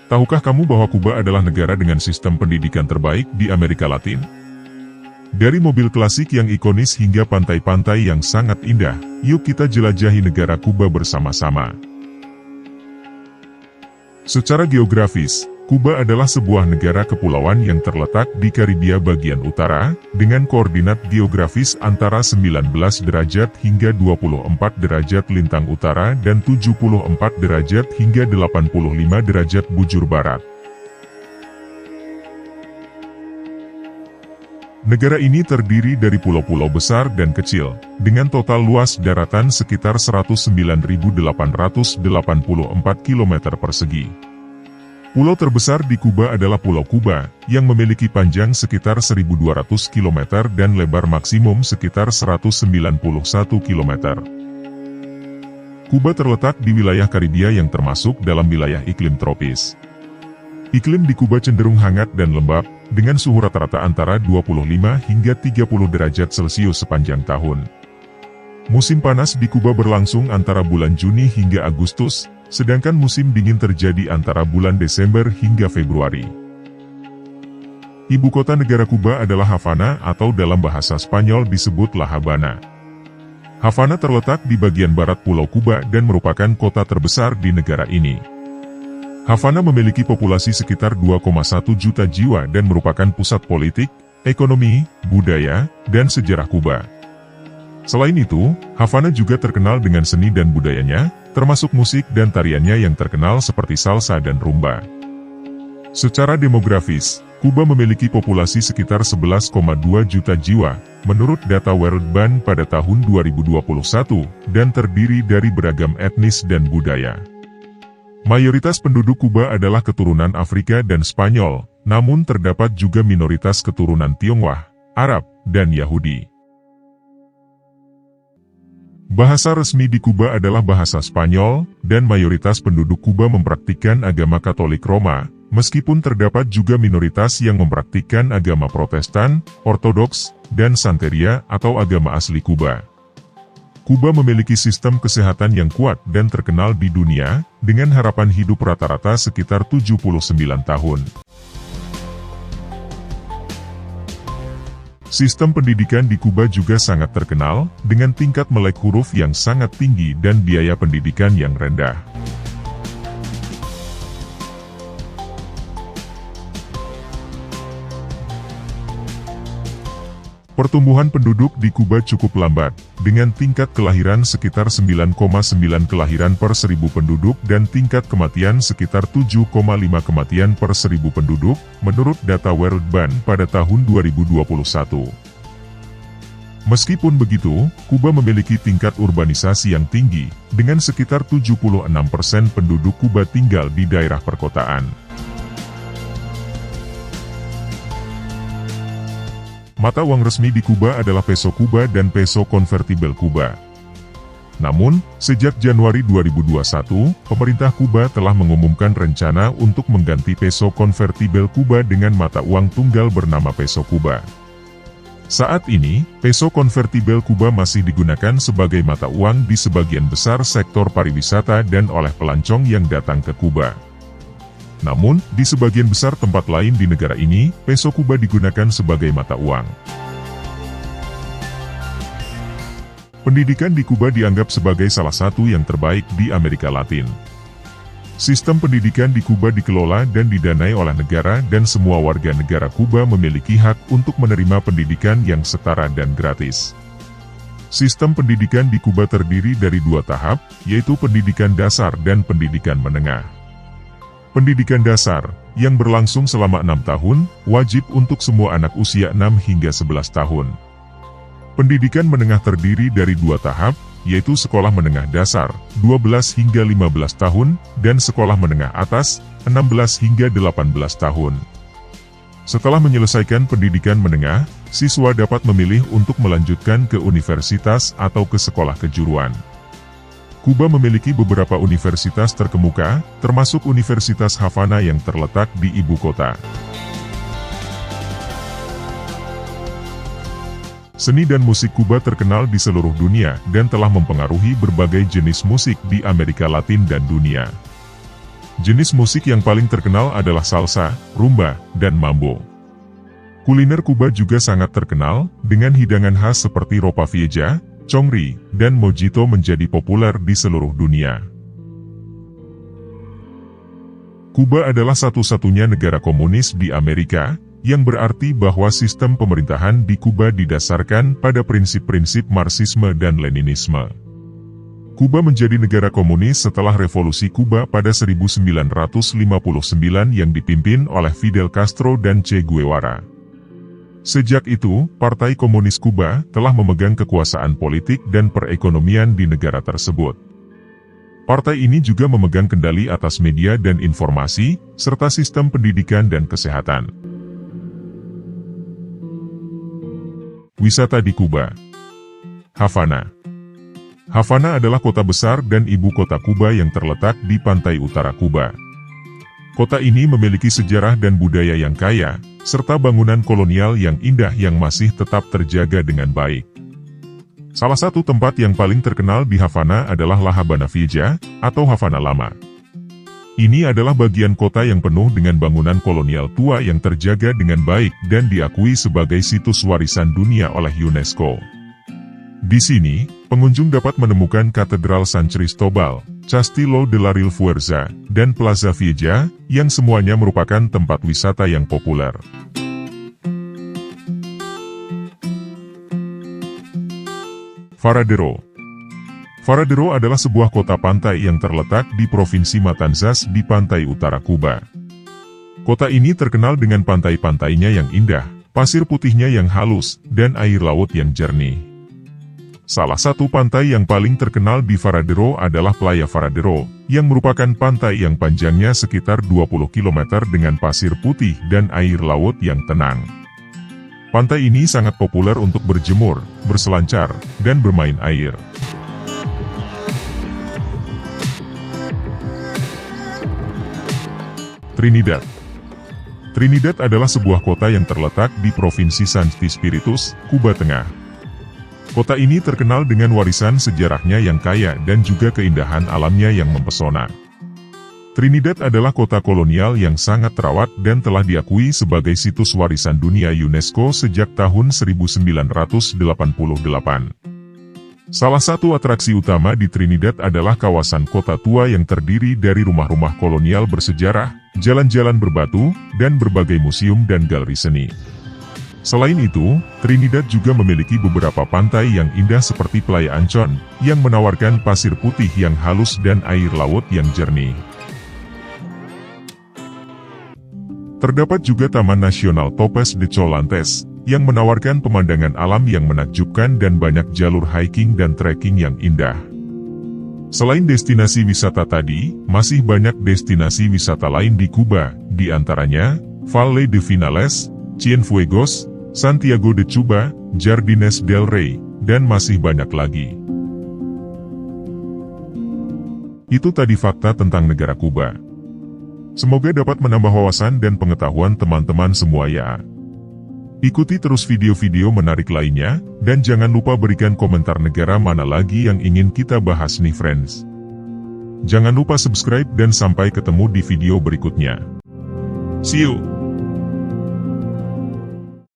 Tahukah kamu bahwa Kuba adalah negara dengan sistem pendidikan terbaik di Amerika Latin? Dari mobil klasik yang ikonis hingga pantai-pantai yang sangat indah, yuk kita jelajahi negara Kuba bersama-sama. Secara geografis, Kuba adalah sebuah negara kepulauan yang terletak di Karibia bagian utara, dengan koordinat geografis antara 19 derajat hingga 24 derajat lintang utara dan 74 derajat hingga 85 derajat bujur barat. Negara ini terdiri dari pulau-pulau besar dan kecil, dengan total luas daratan sekitar 109.884 km persegi. Pulau terbesar di Kuba adalah Pulau Kuba, yang memiliki panjang sekitar 1.200 km dan lebar maksimum sekitar 191 km. Kuba terletak di wilayah Karibia yang termasuk dalam wilayah iklim tropis. Iklim di Kuba cenderung hangat dan lembab, dengan suhu rata-rata antara 25 hingga 30 derajat Celcius sepanjang tahun. Musim panas di Kuba berlangsung antara bulan Juni hingga Agustus, sedangkan musim dingin terjadi antara bulan Desember hingga Februari. Ibu kota negara Kuba adalah Havana atau dalam bahasa Spanyol disebut La Habana. Havana terletak di bagian barat Pulau Kuba dan merupakan kota terbesar di negara ini. Havana memiliki populasi sekitar 2,1 juta jiwa dan merupakan pusat politik, ekonomi, budaya, dan sejarah Kuba. Selain itu, Havana juga terkenal dengan seni dan budayanya, termasuk musik dan tariannya yang terkenal seperti salsa dan rumba. Secara demografis, Kuba memiliki populasi sekitar 11,2 juta jiwa, menurut data World Bank pada tahun 2021, dan terdiri dari beragam etnis dan budaya. Mayoritas penduduk Kuba adalah keturunan Afrika dan Spanyol, namun terdapat juga minoritas keturunan Tionghoa, Arab, dan Yahudi. Bahasa resmi di Kuba adalah bahasa Spanyol, dan mayoritas penduduk Kuba mempraktikkan agama Katolik Roma, meskipun terdapat juga minoritas yang mempraktikkan agama Protestan, Ortodoks, dan Santeria atau agama asli Kuba. Kuba memiliki sistem kesehatan yang kuat dan terkenal di dunia, dengan harapan hidup rata-rata sekitar 79 tahun. Sistem pendidikan di Kuba juga sangat terkenal, dengan tingkat melek huruf yang sangat tinggi dan biaya pendidikan yang rendah. Pertumbuhan penduduk di Kuba cukup lambat, dengan tingkat kelahiran sekitar 9,9 kelahiran per 1.000 penduduk dan tingkat kematian sekitar 7,5 kematian per 1.000 penduduk, menurut data World Bank pada tahun 2021. Meskipun begitu, Kuba memiliki tingkat urbanisasi yang tinggi, dengan sekitar 76% penduduk Kuba tinggal di daerah perkotaan. Mata uang resmi di Kuba adalah peso Kuba dan peso konvertibel Kuba. Namun, sejak Januari 2021, pemerintah Kuba telah mengumumkan rencana untuk mengganti peso konvertibel Kuba dengan mata uang tunggal bernama peso Kuba. Saat ini, peso konvertibel Kuba masih digunakan sebagai mata uang di sebagian besar sektor pariwisata dan oleh pelancong yang datang ke Kuba. Namun, di sebagian besar tempat lain di negara ini, peso Kuba digunakan sebagai mata uang. Pendidikan di Kuba dianggap sebagai salah satu yang terbaik di Amerika Latin. Sistem pendidikan di Kuba dikelola dan didanai oleh negara dan semua warga negara Kuba memiliki hak untuk menerima pendidikan yang setara dan gratis. Sistem pendidikan di Kuba terdiri dari 2 tahap, yaitu pendidikan dasar dan pendidikan menengah. Pendidikan dasar, yang berlangsung selama 6 tahun, wajib untuk semua anak usia 6 hingga 11 tahun. Pendidikan menengah terdiri dari 2 tahap, yaitu sekolah menengah dasar, 12 hingga 15 tahun, dan sekolah menengah atas, 16 hingga 18 tahun. Setelah menyelesaikan pendidikan menengah, siswa dapat memilih untuk melanjutkan ke universitas atau ke sekolah kejuruan. Kuba memiliki beberapa universitas terkemuka, termasuk Universitas Havana yang terletak di ibu kota. Seni dan musik Kuba terkenal di seluruh dunia dan telah mempengaruhi berbagai jenis musik di Amerika Latin dan dunia. Jenis musik yang paling terkenal adalah salsa, rumba, dan mambo. Kuliner Kuba juga sangat terkenal, dengan hidangan khas seperti ropa vieja, congri, dan mojito menjadi populer di seluruh dunia. Kuba adalah satu-satunya negara komunis di Amerika, yang berarti bahwa sistem pemerintahan di Kuba didasarkan pada prinsip-prinsip Marxisme dan Leninisme. Kuba menjadi negara komunis setelah Revolusi Kuba pada 1959 yang dipimpin oleh Fidel Castro dan Che Guevara. Sejak itu, Partai Komunis Kuba telah memegang kekuasaan politik dan perekonomian di negara tersebut. Partai ini juga memegang kendali atas media dan informasi, serta sistem pendidikan dan kesehatan. Wisata di Kuba. Havana. Havana adalah kota besar dan ibu kota Kuba yang terletak di pantai utara Kuba. Kota ini memiliki sejarah dan budaya yang kaya, serta bangunan kolonial yang indah yang masih tetap terjaga dengan baik. Salah satu tempat yang paling terkenal di Havana adalah La Habana Vieja, atau Havana Lama. Ini adalah bagian kota yang penuh dengan bangunan kolonial tua yang terjaga dengan baik dan diakui sebagai situs warisan dunia oleh UNESCO. Di sini, pengunjung dapat menemukan Katedral San Cristobal, Castillo de la Fuerza, dan Plaza Vieja, yang semuanya merupakan tempat wisata yang populer. Varadero. Varadero adalah sebuah kota pantai yang terletak di Provinsi Matanzas di pantai utara Kuba. Kota ini terkenal dengan pantai-pantainya yang indah, pasir putihnya yang halus, dan air laut yang jernih. Salah satu pantai yang paling terkenal di Varadero adalah Playa Varadero, yang merupakan pantai yang panjangnya sekitar 20 km dengan pasir putih dan air laut yang tenang. Pantai ini sangat populer untuk berjemur, berselancar, dan bermain air. Trinidad. Trinidad adalah sebuah kota yang terletak di Provinsi Santi Spiritus, Kuba Tengah. Kota ini terkenal dengan warisan sejarahnya yang kaya dan juga keindahan alamnya yang mempesona. Trinidad adalah kota kolonial yang sangat terawat dan telah diakui sebagai situs warisan dunia UNESCO sejak tahun 1988. Salah satu atraksi utama di Trinidad adalah kawasan kota tua yang terdiri dari rumah-rumah kolonial bersejarah, jalan-jalan berbatu, dan berbagai museum dan galeri seni. Selain itu, Trinidad juga memiliki beberapa pantai yang indah seperti Playa Ancon, yang menawarkan pasir putih yang halus dan air laut yang jernih. Terdapat juga Taman Nasional Topes de Cholantes, yang menawarkan pemandangan alam yang menakjubkan dan banyak jalur hiking dan trekking yang indah. Selain destinasi wisata tadi, masih banyak destinasi wisata lain di Kuba, di antaranya Valle de Vinales, Cienfuegos, Santiago de Cuba, Jardines del Rey, dan masih banyak lagi. Itu tadi fakta tentang negara Kuba. Semoga dapat menambah wawasan dan pengetahuan teman-teman semua ya. Ikuti terus video-video menarik lainnya, dan jangan lupa berikan komentar negara mana lagi yang ingin kita bahas nih friends. Jangan lupa subscribe dan sampai ketemu di video berikutnya. See you!